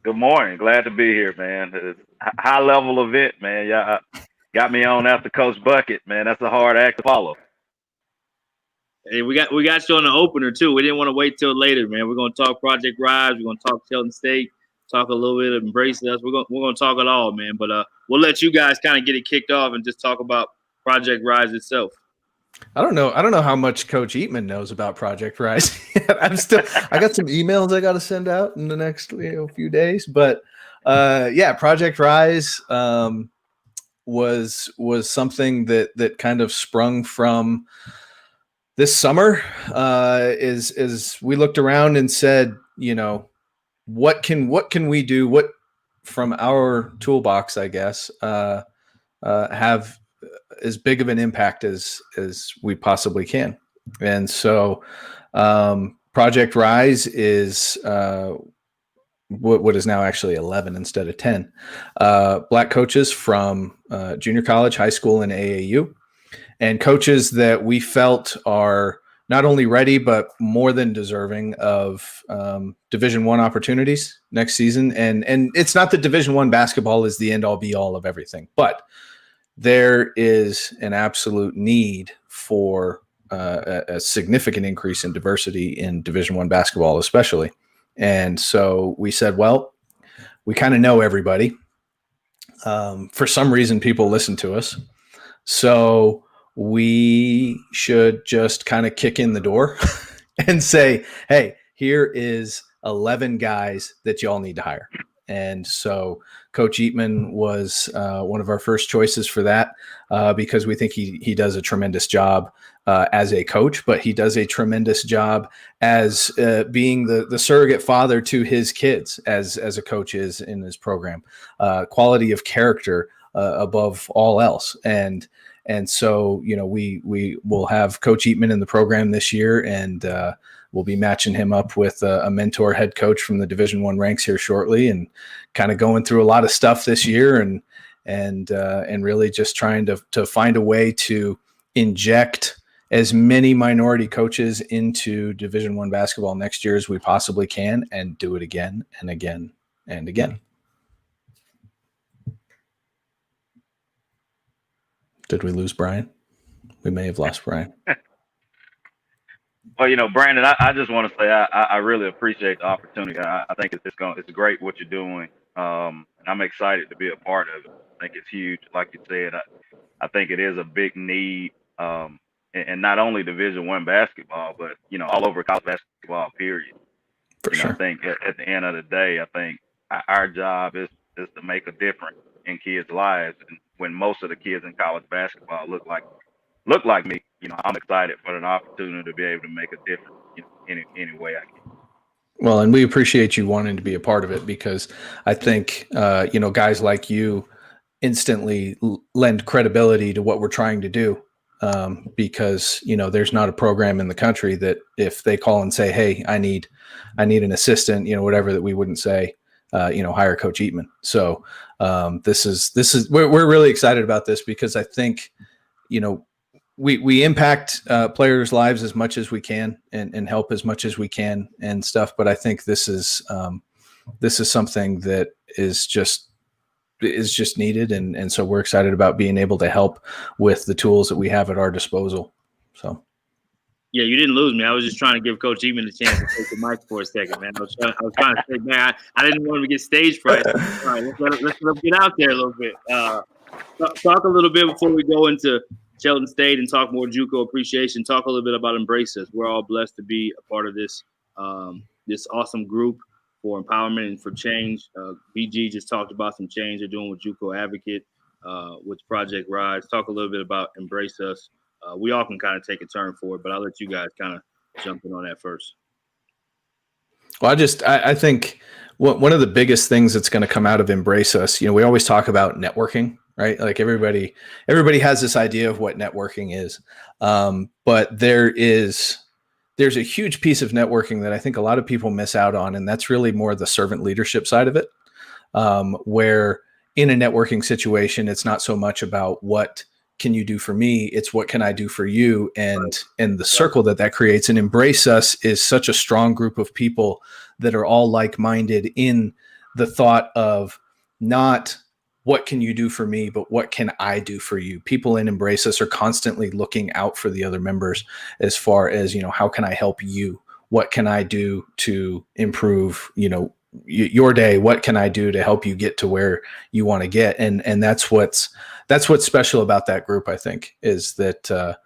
Good morning. Glad to be here, man. It's a high level event, man. Yeah, got me on after Coach Bucket, man. That's a hard act to follow. Hey, we got you on the opener too. We didn't want to wait till later, man. We're gonna talk Project Rise. We're gonna talk Shelton State. Talk a little bit of Embrace Us. We're gonna talk it all, man. But we'll let you guys kind of get it kicked off and just talk about Project Rise itself. I don't know how much Coach Eatmon knows about Project Rise. I got some emails I got to send out in the next few days, but Project Rise was something that kind of sprung from this summer. Is we looked around and said, what can we do? What from our toolbox, I guess, have as big of an impact as we possibly can. And so Project Rise is what is now actually 11 instead of 10 Black coaches from junior college, high school, and AAU, and coaches that we felt are not only ready but more than deserving of Division I opportunities next season. And it's not that Division I basketball is the end all be all of everything, but there is an absolute need for a significant increase in diversity in Division I basketball, especially. And so we said, well, we kind of know everybody. For some reason, people listen to us. So we should just kind of kick in the door and say, hey, here is 11 guys that y'all need to hire. And so Coach Eatmon was one of our first choices for that because we think he does a tremendous job as a coach, but he does a tremendous job as being the surrogate father to his kids as a coach is in his program. Quality of character above all else. And so, we will have Coach Eatmon in the program this year, and we'll be matching him up with a mentor head coach from the Division I ranks here shortly, and kind of going through a lot of stuff this year, and really just trying to find a way to inject as many minority coaches into Division I basketball next year as we possibly can, and do it again and again and again. Did we lose Brian? We may have lost Brian. Well, Brandon, I just want to say I really appreciate the opportunity. I think it's great what you're doing. I'm excited to be a part of it. I think it's huge. Like you said, I think it is a big need, and not only Division I basketball, but all over college basketball. Period. For sure. I think at the end of the day, I think our job is to make a difference in kids' lives. And when most of the kids in college basketball look like me, I'm excited for an opportunity to be able to make a difference, any way I can. Well, and we appreciate you wanting to be a part of it, because I think, guys like you instantly lend credibility to what we're trying to do. Because, there's not a program in the country that if they call and say, hey, I need an assistant, whatever, that we wouldn't say, hire Coach Eatmon. So we're really excited about this, because I think, we impact players' lives as much as we can and help as much as we can and stuff. But I think this is something that is just needed. And so we're excited about being able to help with the tools that we have at our disposal. So. Yeah, you didn't lose me. I was just trying to give Coach Eatmon a chance to take the mic for a second, man. I was trying to say, man, I didn't want him to get stage fright. All right, let's let him get out there a little bit. Talk a little bit before we go into Shelton State and talk more JUCO appreciation. Talk a little bit about Embrace Us. We're all blessed to be a part of this this awesome group for empowerment and for change. BG just talked about some change they're doing with JUCO Advocate, with Project Rise. Talk a little bit about Embrace Us. We all can kind of take a turn for it, but I'll let you guys kind of jump in on that first. Well, I think one of the biggest things that's going to come out of Embrace Us, we always talk about networking, right? Like everybody has this idea of what networking is. But there's a huge piece of networking that I think a lot of people miss out on. And that's really more the servant leadership side of it, where in a networking situation, it's not so much about what can you do for me? It's what can I do for you? And the circle that creates. And Embrace Us is such a strong group of people that are all like-minded in the thought of not what can you do for me, but what can I do for you? People in Embrace Us are constantly looking out for the other members as far as, how can I help you? What can I do to improve, your day? What can I do to help you get to where you want to get? And that's what's special about that group, I think, is that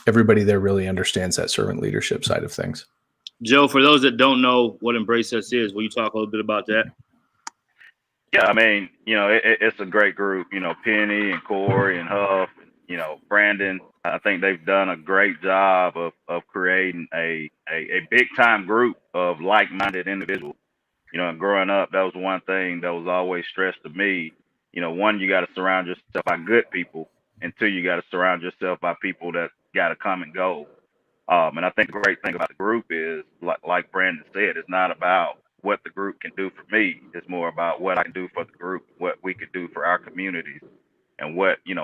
everybody there really understands that servant leadership side of things. Joe, for those that don't know what Embrace Us is, will you talk a little bit about that? Yeah, I mean, it's a great group. Penny and Corey and Huff, Brandon. I think they've done a great job of creating a big time group of like-minded individuals. And growing up, that was one thing that was always stressed to me. One, you got to surround yourself by good people, and two, you got to surround yourself by people that got a common goal. And I think the great thing about the group is, like Brandon said, it's not about what the group can do for me. It's more about what I can do for the group, what we can do for our communities, and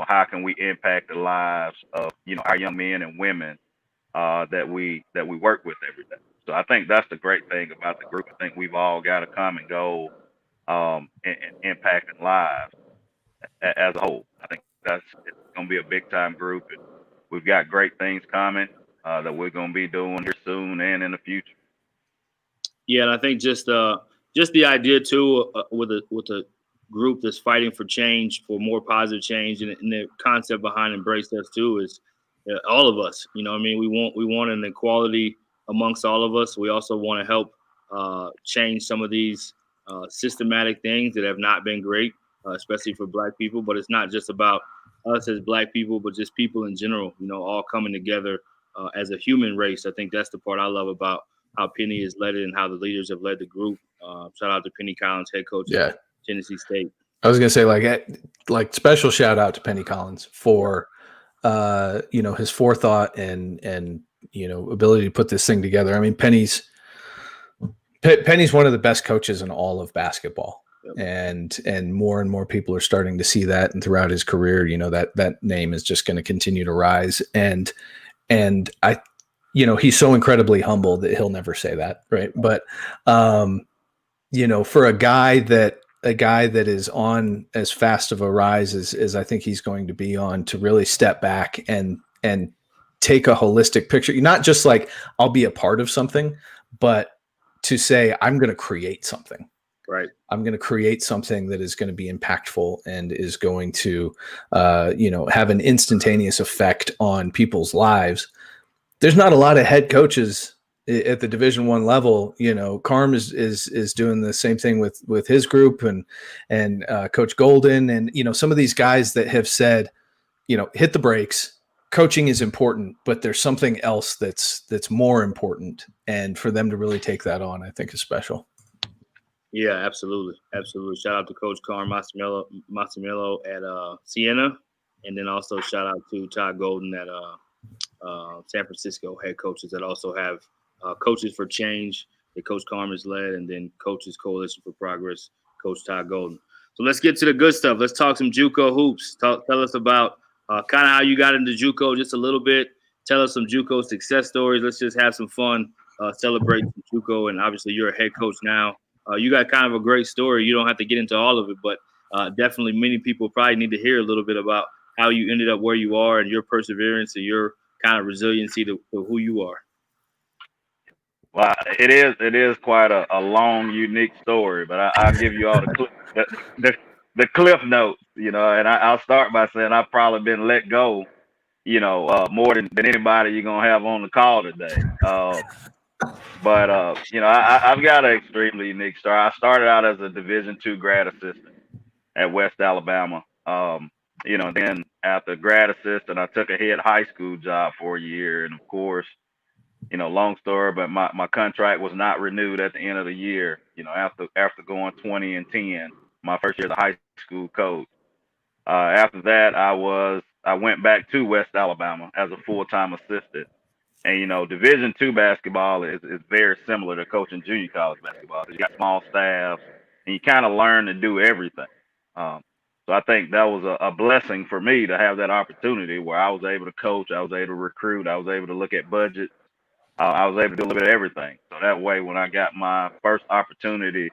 how can we impact the lives of, our young men and women that we work with every day. So I think that's the great thing about the group. I think we've all got a common goal in impacting lives as a whole. I think it's going to be a big time group, and we've got great things coming that we're going to be doing here soon and in the future. Yeah, and I think just the idea too with a group that's fighting for change, for more positive change, and the concept behind Embrace Us too is all of us. We want an equality amongst all of us. We also want to help change some of these systematic things that have not been great, especially for Black people. But it's not just about us as Black people, but just people in general. All coming together as a human race. I think that's the part I love about how Penny has led it and how the leaders have led the group. Shout out to Penny Collins, head coach at Tennessee State. I was gonna say like special shout out to Penny Collins for his forethought and ability to put this thing together. I mean, Penny's one of the best coaches in all of basketball. Yep. And more people are starting to see that, and throughout his career, that name is just going to continue to rise. And I, he's so incredibly humble that he'll never say that, right? But for a guy that is on as fast of a rise as I think he's going to be on, to really step back and take a holistic picture, not just like I'll be a part of something, but to say I'm going to create something. Right. I'm going to create something that is going to be impactful and is going to, have an instantaneous effect on people's lives. There's not a lot of head coaches at the Division I level. Carm is doing the same thing with his group and Coach Golden and some of these guys that have said, hit the brakes. Coaching is important, but there's something else that's more important, and for them to really take that on, I think is special. Yeah, absolutely. Shout out to Coach Carm Massimillo at Siena, and then also shout out to Todd Golden at San Francisco, head coaches that also have Coaches for Change that Coach Carm has led, and then Coaches Coalition for Progress, Coach Todd Golden. So let's get to the good stuff. Let's talk some JUCO hoops. Tell us about kind of how you got into JUCO just a little bit. Tell us some JUCO success stories. Let's just have some fun, celebrate some JUCO, and obviously you're a head coach now. You got kind of a great story. You don't have to get into all of it, but definitely many people probably need to hear a little bit about how you ended up where you are and your perseverance and your kind of resiliency to who you are. Well, it is quite a long, unique story, but I'll give you all the cliff notes, and I'll start by saying I've probably been let go, more than anybody you're gonna have on the call today. But I've got an extremely unique story. I started out as a Division II grad assistant at West Alabama. Then after grad assistant, I took a head high school job for a year, and of course, long story, but my contract was not renewed at the end of the year. After going 20-10, my first year as a high school coach. After that, I went back to West Alabama as a full-time assistant. And Division II basketball is very similar to coaching junior college basketball. You got small staffs, and you kind of learn to do everything. So I think that was a blessing for me to have that opportunity where I was able to coach, I was able to recruit, I was able to look at budgets, I was able to do a little bit of everything. So that way, when I got my first opportunity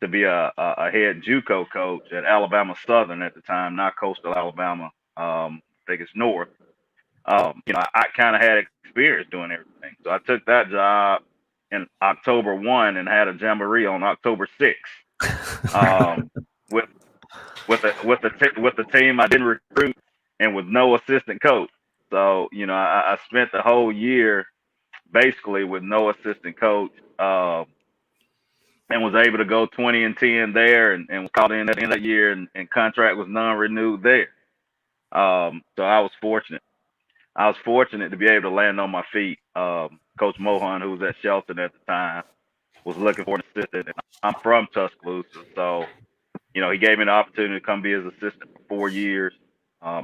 to be a head JUCO coach at Alabama Southern at the time, not Coastal Alabama. I think it's North. I kind of had experience doing everything. So I took that job in October 1 and had a jamboree on October 6th. With with the team I didn't recruit and with no assistant coach. So I spent the whole year basically with no assistant coach, and was able to go 20-10 there, and was called in at the end of the year, and contract was non-renewed there. So I was fortunate. I was fortunate to be able to land on my feet. Coach Mohan, who was at Shelton at the time, was looking for an assistant. And I'm from Tuscaloosa, so he gave me the opportunity to come be his assistant for 4 years.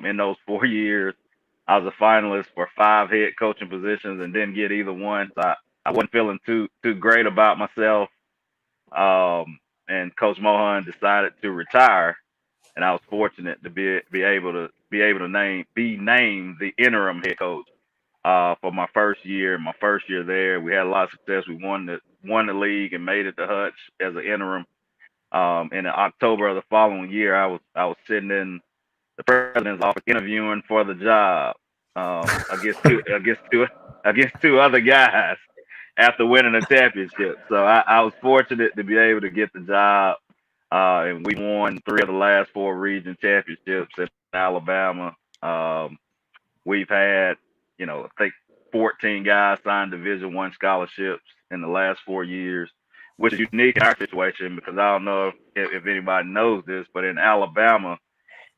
In those 4 years, I was a finalist for 5 head coaching positions and didn't get either one. So I wasn't feeling too great about myself. And Coach Mohan decided to retire, and I was fortunate to be able to be named the interim head coach for my first year. My first year there, we had a lot of success. We won the league and made it to Hutch as an interim. And in October of the following year, I was sitting in the president's office interviewing for the job against two other guys after winning a championship. So I was fortunate to be able to get the job, and we won 3 of the last 4 region championships in Alabama. We've had, I think 14 guys signed Division I scholarships in the last 4 years, which is unique in our situation because I don't know if anybody knows this, but in Alabama,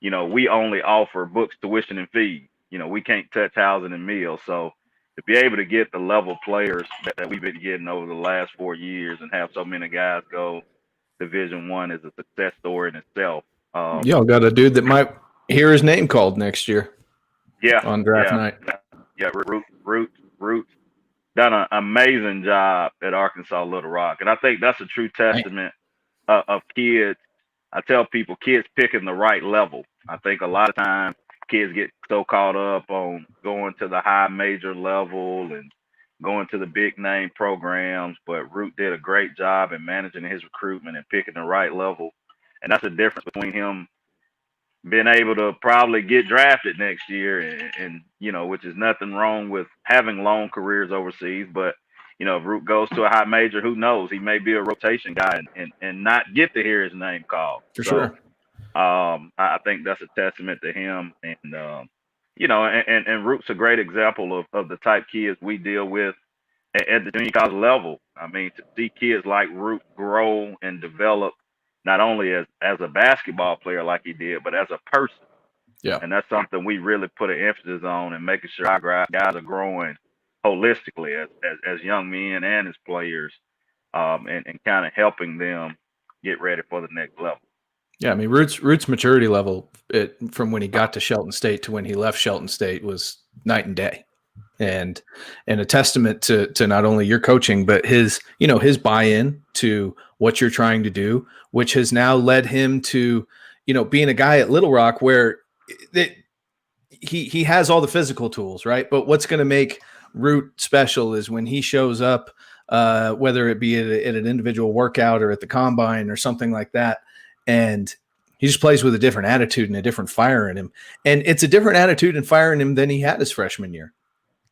we only offer books, tuition, and fees. We can't touch housing and meals. So to be able to get the level players that we've been getting over the last 4 years and have so many guys go Division I is a success story in itself. Y'all got a dude that might hear his name called next year. Yeah, on draft night. Yeah, Roots done an amazing job at Arkansas Little Rock, and I think that's a true testament of kids. I tell people, kids picking the right level. I think a lot of times kids get so caught up on going to the high major level and going to the big name programs, but Root did a great job in managing his recruitment and picking the right level, and that's the difference between him being able to probably get drafted next year, and which is nothing wrong with having long careers overseas, but if Root goes to a high major, who knows? He may be a rotation guy and not get to hear his name called. For sure. I think that's a testament to him, and and Root's a great example of the type kids we deal with at the junior college level. I mean, to see kids like Root grow and develop not only as a basketball player like he did, but as a person. Yeah. And that's something we really put an emphasis on, and making sure our guys are growing holistically as young men and as players, and kind of helping them get ready for the next level. Yeah, I mean, Root's maturity level from when he got to Shelton State to when he left Shelton State was night and day, and a testament to not only your coaching but his buy-in to what you're trying to do, which has now led him to being a guy at Little Rock where he has all the physical tools, right? But what's going to make Root special is when he shows up, whether it be at an individual workout or at the combine or something like that, and he just plays with a different attitude and a different fire in him. And it's a different attitude and fire in him than he had his freshman year.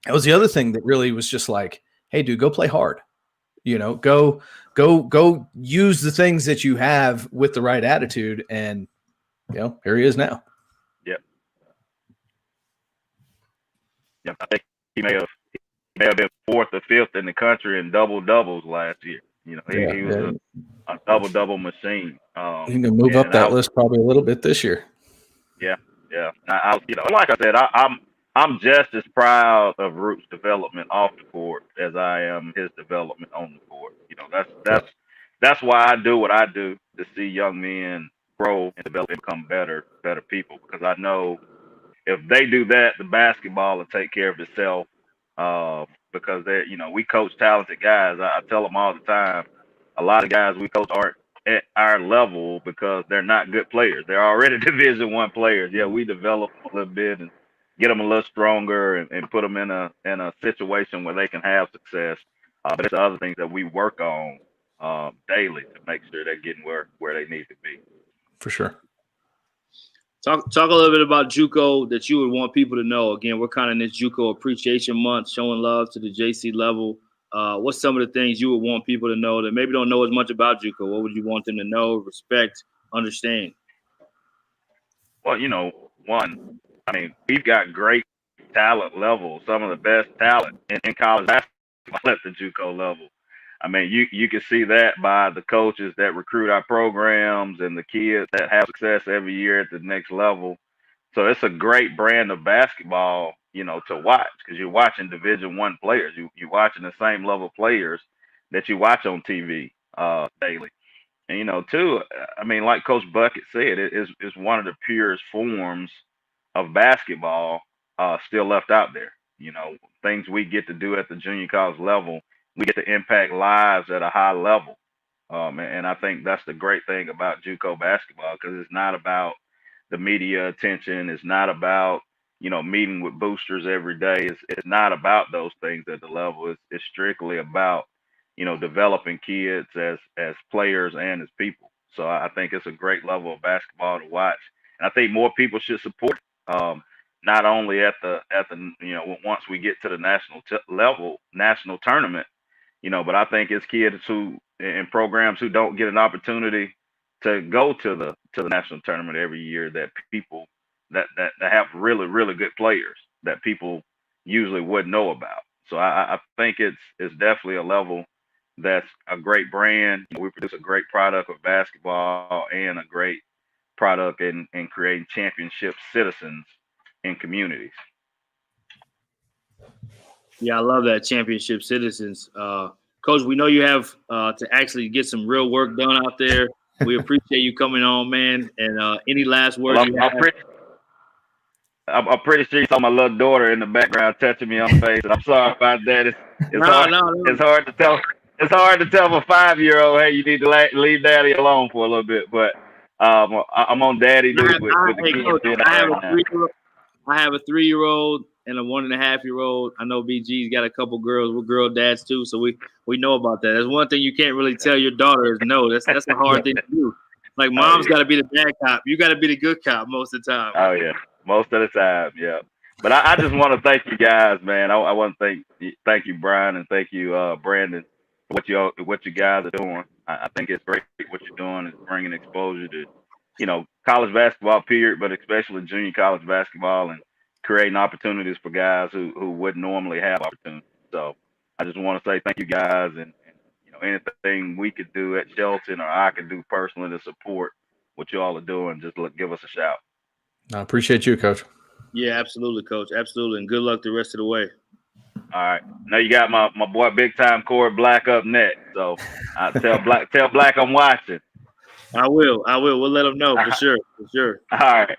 That was the other thing that really was just like, hey, dude, go play hard. Go use the things that you have with the right attitude. And, here he is now. Yep. I think he may have been 4th or 5th in the country in double doubles last year. He was a double double machine. He can move up that list probably a little bit this year. Yeah. Like I said, I'm just as proud of Root's development off the court as I am his development on the court. That's why I do what I do, to see young men grow and develop and become better people. Because I know if they do that, the basketball will take care of itself. Because we coach talented guys. I tell them all the time, a lot of guys we coach aren't at our level because they're not good players. They're already Division I players. Yeah, we develop a little bit and get them a little stronger and put them in a situation where they can have success. But it's the other things that we work on daily to make sure they're getting where they need to be. For sure. Talk a little bit about JUCO that you would want people to know. Again, we're kind of in this JUCO Appreciation Month, showing love to the JC level. What's some of the things you would want people to know that maybe don't know as much about JUCO? What would you want them to know, respect, understand? Well, one, I mean, we've got great talent level, some of the best talent in college basketball at the JUCO level. I mean, you can see that by the coaches that recruit our programs and the kids that have success every year at the next level. So it's a great brand of basketball, to watch because you're watching Division One players. You're watching the same level players that you watch on TV daily. And too, I mean, like Coach Bucket said, it's one of the purest forms of basketball still left out there. Things we get to do at the junior college level, we get to impact lives at a high level. And I think that's the great thing about JUCO basketball because it's not about the media attention. It's not about meeting with boosters every day. It's not about those things at the level. It's strictly about developing kids as players and as people. So I think it's a great level of basketball to watch, and I think more people should support it. Not only at the once we get to the national tournament, but I think it's kids who in programs who don't get an opportunity to go to the national tournament every year that people that have really really good players that people usually wouldn't know about. So I think it's definitely a level that's a great brand. We produce a great product of basketball and a great product in creating championship citizens in communities. Yeah, I love that, championship citizens. Coach, we know you have to actually get some real work done out there. We appreciate you coming on, man. And any last words you have? I'm pretty sure you saw my little daughter in the background touching me on the face, and I'm sorry about that. It's hard to tell. It's hard to tell a 5-year-old, hey, you need to leave daddy alone for a little bit. But I'm on daddy duty with the kids. Coach, I have a 3-year-old and a 1.5-year-old. I know BG's got a couple girls. We're girl dads too, so we know about that. That's one thing you can't really tell your daughter is no. That's a hard thing to do. Like mom's got to be the bad cop. You got to be the good cop most of the time. Oh yeah, most of the time, yeah. But I just want to thank you guys, man. I want to thank you, Brian, and thank you, Brandon, for what you guys are doing. I think it's great what you're doing is bringing exposure to college basketball period, but especially junior college basketball and creating opportunities for guys who wouldn't normally have opportunities. So I just want to say thank you guys, and anything we could do at Shelton or I could do personally to support what you all are doing, just give us a shout. I appreciate you, Coach. Yeah, absolutely, Coach. Absolutely. And good luck the rest of the way. All right. Now you got my boy Big Time Corey Black up next. So tell Black I'm watching. I will. We'll let him know for sure. For sure. All right.